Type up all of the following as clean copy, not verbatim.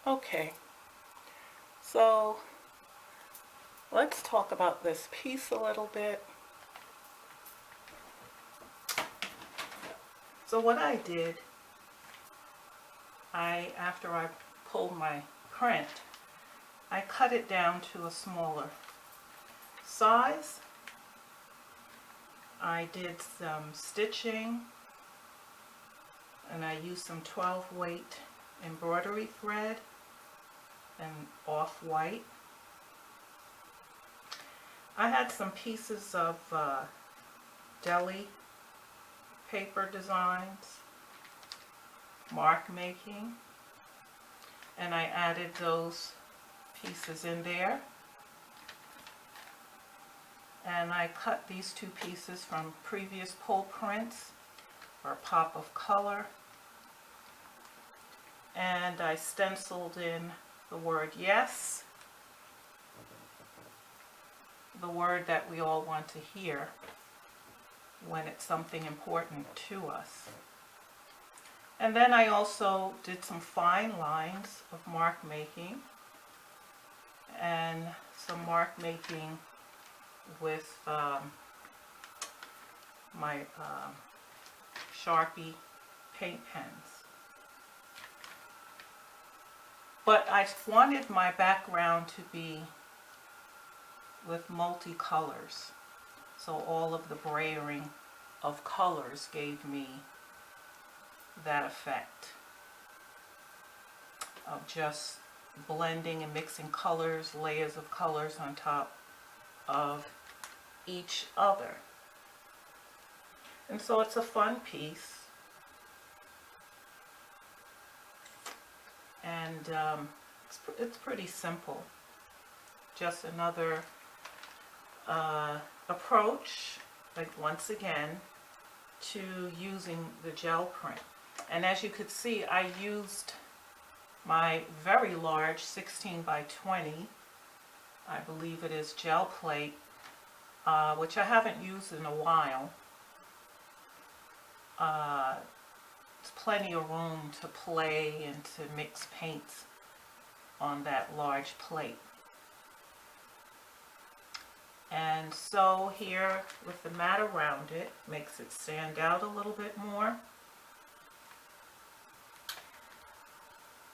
Okay, so let's talk about this piece a little bit. So what I did, after I pulled my print, I cut it down to a smaller size. I did some stitching, and I used some 12 weight embroidery thread and off-white. I had some pieces of deli paper designs, mark making, and I added those pieces in there. And I cut these two pieces from previous pull prints for a pop of color. And I stenciled in the word yes, the word that we all want to hear when it's something important to us. And then I also did some fine lines of mark making and some mark making with my Sharpie paint pens. But I wanted my background to be with multicolors, so all of the brayering of colors gave me that effect of just blending and mixing colors, layers of colors on top of each other. And so it's a fun piece, and it's pretty simple. Just another approach, like once again, to using the gel print. And as you could see, I used my very large 16 by 20, I believe it is, gel plate, which I haven't used in a while. There's plenty of room to play and to mix paints on that large plate. And so here, with the mat around it, makes it stand out a little bit more.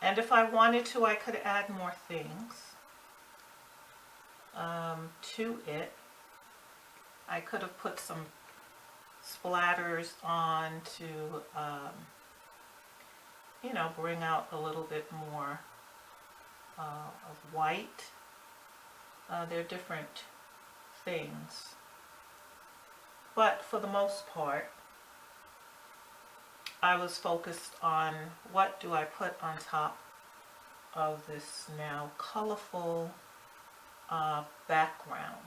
And if I wanted to, I could add more things to it. I could have put some splatters on to, you know, bring out a little bit more of white. They're different things, but for the most part I was focused on what do I put on top of this now colorful background.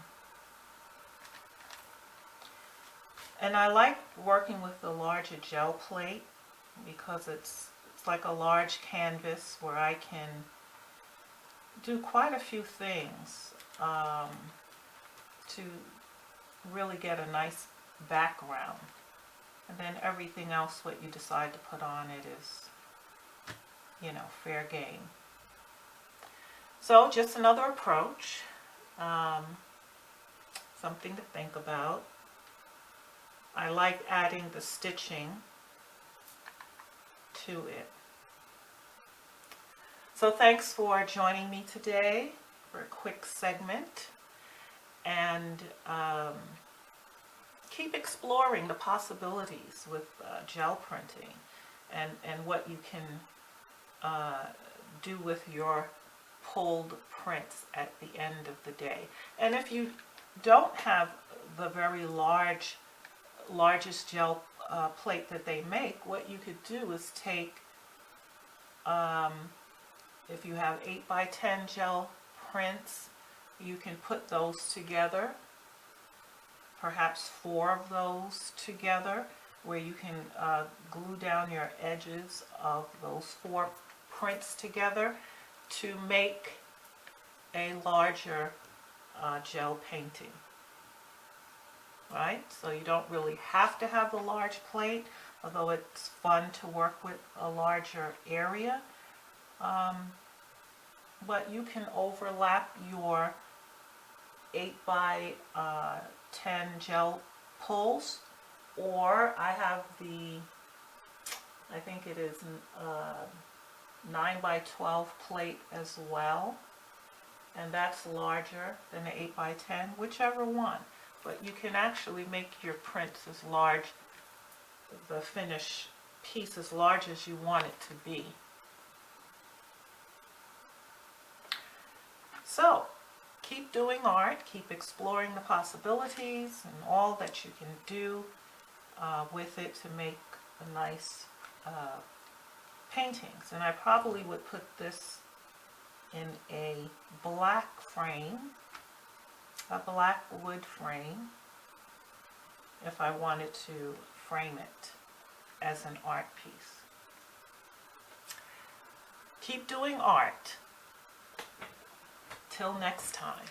And I like working with the larger gel plate because it's like a large canvas where I can do quite a few things to really get a nice background. And then everything else, what you decide to put on it is, you know, fair game. So just another approach, something to think about. I like adding the stitching to it. So thanks for joining me today for a quick segment, and keep exploring the possibilities with gel printing and what you can do with your pulled prints at the end of the day. And if you don't have the very largest gel plate that they make, what you could do is take, if you have 8 by 10 gel prints, you can put those together, perhaps 4 of those together, where you can glue down your edges of those 4 prints together to make a larger gel painting. Right? So you don't really have to have the large plate, although it's fun to work with a larger area. but you can overlap your 8 by 10 gel pulls, or I have the, I think it is 9 by 12 plate as well, and that's larger than the 8 by 10, whichever one. But you can actually make your prints as large, the finished piece as large as you want it to be. So keep doing art, keep exploring the possibilities and all that you can do with it to make a nice paintings. And I probably would put this in a black frame, a black wood frame, if I wanted to frame it as an art piece. Keep doing art. Till next time.